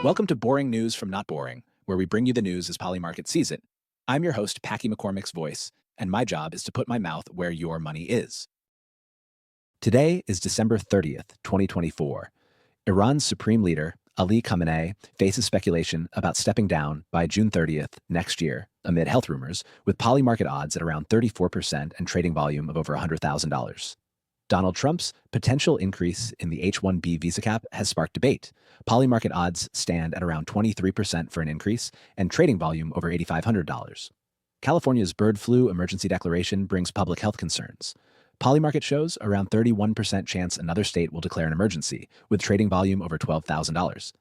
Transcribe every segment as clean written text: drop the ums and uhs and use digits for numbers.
Welcome to Boring News from Not Boring, where we bring you the news as Polymarket sees it. I'm your host, Packy McCormick's voice, and my job is to put my mouth where your money is. Today is December 30th, 2024. Iran's supreme leader, Ali Khamenei, faces speculation about stepping down by June 30th next year, amid health rumors, with Polymarket odds at around 34% and trading volume of over $100,000. Donald Trump's potential increase in the H-1B visa cap has sparked debate. Polymarket odds stand at around 23% for an increase and trading volume over $8,500. California's bird flu emergency declaration brings public health concerns. Polymarket shows around 31% chance another state will declare an emergency, with trading volume over $12,000.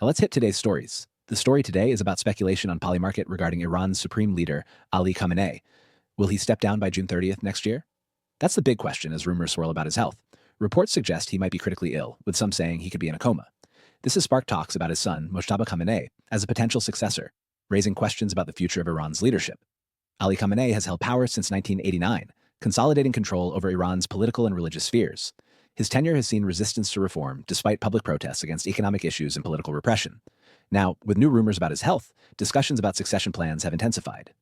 Now let's hit today's stories. The story today is about speculation on Polymarket regarding Iran's supreme leader, Ali Khamenei. Will he step down by June 30th next year? That's the big question as rumors swirl about his health. Reports suggest he might be critically ill, with some saying he could be in a coma. This has sparked talks about his son, Mojtaba Khamenei, as a potential successor, raising questions about the future of Iran's leadership. Ali Khamenei has held power since 1989, consolidating control over Iran's political and religious spheres. His tenure has seen resistance to reform, despite public protests against economic issues and political repression. Now, with new rumors about his health, discussions about succession plans have intensified.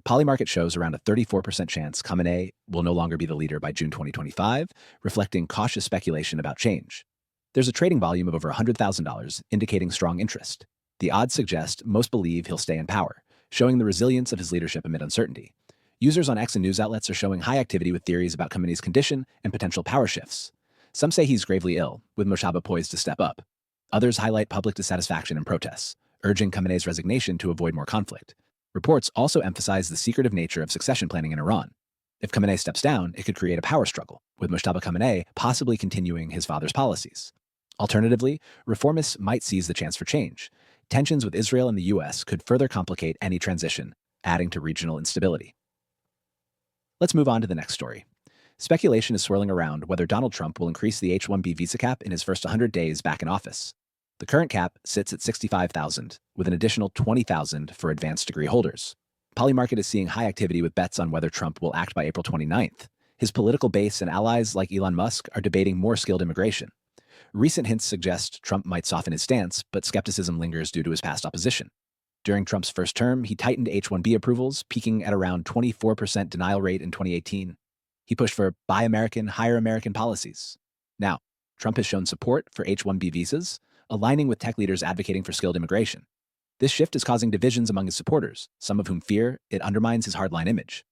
Polymarket shows around a 34% chance Khamenei will no longer be the leader by June 2025, reflecting cautious speculation about change. There's a trading volume of over $100,000, indicating strong interest. The odds suggest most believe he'll stay in power, showing the resilience of his leadership amid uncertainty. Users on X and news outlets are showing high activity with theories about Khamenei's condition and potential power shifts. Some say he's gravely ill, with Mojtaba poised to step up. Others highlight public dissatisfaction and protests, urging Khamenei's resignation to avoid more conflict. Reports also emphasize the secretive nature of succession planning in Iran. If Khamenei steps down, it could create a power struggle, with Mojtaba Khamenei possibly continuing his father's policies. Alternatively, reformists might seize the chance for change. Tensions with Israel and the U.S. could further complicate any transition, adding to regional instability. Let's move on to the next story. Speculation is swirling around whether Donald Trump will increase the H-1B visa cap in his first 100 days back in office. The current cap sits at $65,000, with an additional $20,000 for advanced degree holders. Polymarket is seeing high activity with bets on whether Trump will act by April 29th. His political base and allies like Elon Musk are debating more skilled immigration. Recent hints suggest Trump might soften his stance, but skepticism lingers due to his past opposition. During Trump's first term, he tightened H-1B approvals, peaking at around 24% denial rate in 2018. He pushed for Buy American, Hire American policies. Now, Trump has shown support for H-1B visas, aligning with tech leaders advocating for skilled immigration. This shift is causing divisions among his supporters, some of whom fear it undermines his hardline image.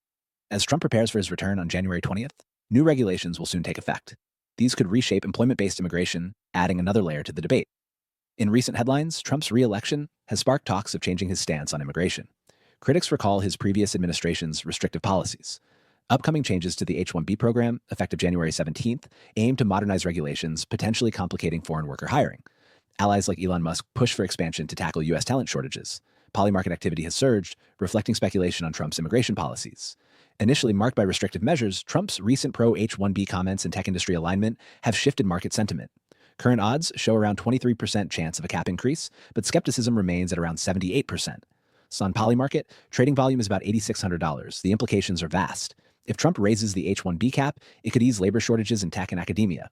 As Trump prepares for his return on January 20th, new regulations will soon take effect. These could reshape employment-based immigration, adding another layer to the debate. In recent headlines, Trump's re-election has sparked talks of changing his stance on immigration. Critics recall his previous administration's restrictive policies. Upcoming changes to the H-1B program, effective January 17th, aim to modernize regulations, potentially complicating foreign worker hiring. Allies like Elon Musk push for expansion to tackle U.S. talent shortages. Polymarket activity has surged, reflecting speculation on Trump's immigration policies. Initially marked by restrictive measures, Trump's recent pro-H-1B comments and tech industry alignment have shifted market sentiment. Current odds show around 23% chance of a cap increase, but skepticism remains at around 78%. So on Polymarket, trading volume is about $8,600. The implications are vast. If Trump raises the H-1B cap, it could ease labor shortages in tech and academia.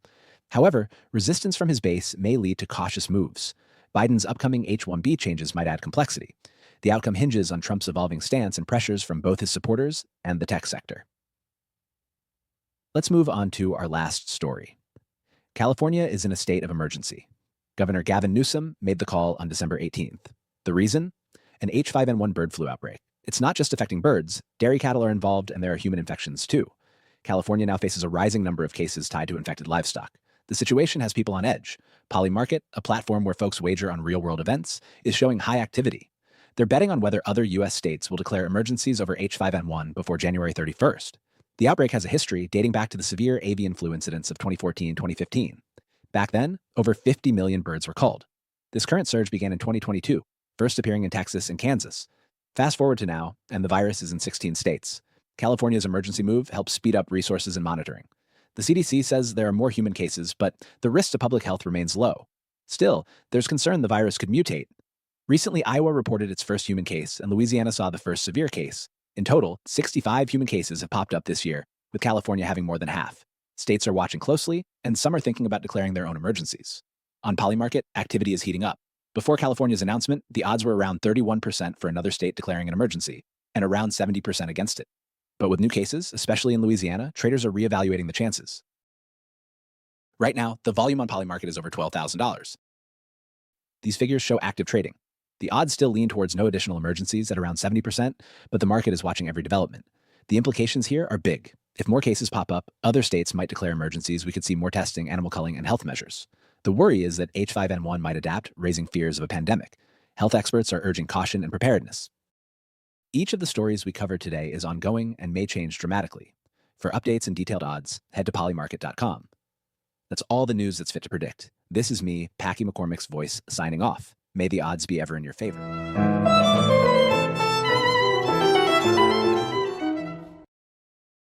However, resistance from his base may lead to cautious moves. Biden's upcoming H-1B changes might add complexity. The outcome hinges on Trump's evolving stance and pressures from both his supporters and the tech sector. Let's move on to our last story. California is in a state of emergency. Governor Gavin Newsom made the call on December 18th. The reason? An H5N1 bird flu outbreak. It's not just affecting birds. Dairy cattle are involved, and there are human infections too. California now faces a rising number of cases tied to infected livestock. The situation has people on edge. Polymarket, a platform where folks wager on real-world events, is showing high activity. They're betting on whether other U.S. states will declare emergencies over H5N1 before January 31st. The outbreak has a history dating back to the severe avian flu incidents of 2014-2015. Back then, over 50 million birds were culled. This current surge began in 2022, first appearing in Texas and Kansas. Fast forward to now, and the virus is in 16 states. California's emergency move helps speed up resources and monitoring. The CDC says there are more human cases, but the risk to public health remains low. Still, there's concern the virus could mutate. Recently, Iowa reported its first human case, and Louisiana saw the first severe case. In total, 65 human cases have popped up this year, with California having more than half. States are watching closely, and some are thinking about declaring their own emergencies. On Polymarket, activity is heating up. Before California's announcement, the odds were around 31% for another state declaring an emergency, and around 70% against it. But with new cases, especially in Louisiana, traders are reevaluating the chances. Right now, the volume on Polymarket is over $12,000. These figures show active trading. The odds still lean towards no additional emergencies at around 70%, but the market is watching every development. The implications here are big. If more cases pop up, other states might declare emergencies. We could see more testing, animal culling, and health measures. The worry is that H5N1 might adapt, raising fears of a pandemic. Health experts are urging caution and preparedness. Each of the stories we covered today is ongoing and may change dramatically. For updates and detailed odds, head to polymarket.com. That's all the news that's fit to predict. This is me, Packy McCormick's voice, signing off. May the odds be ever in your favor.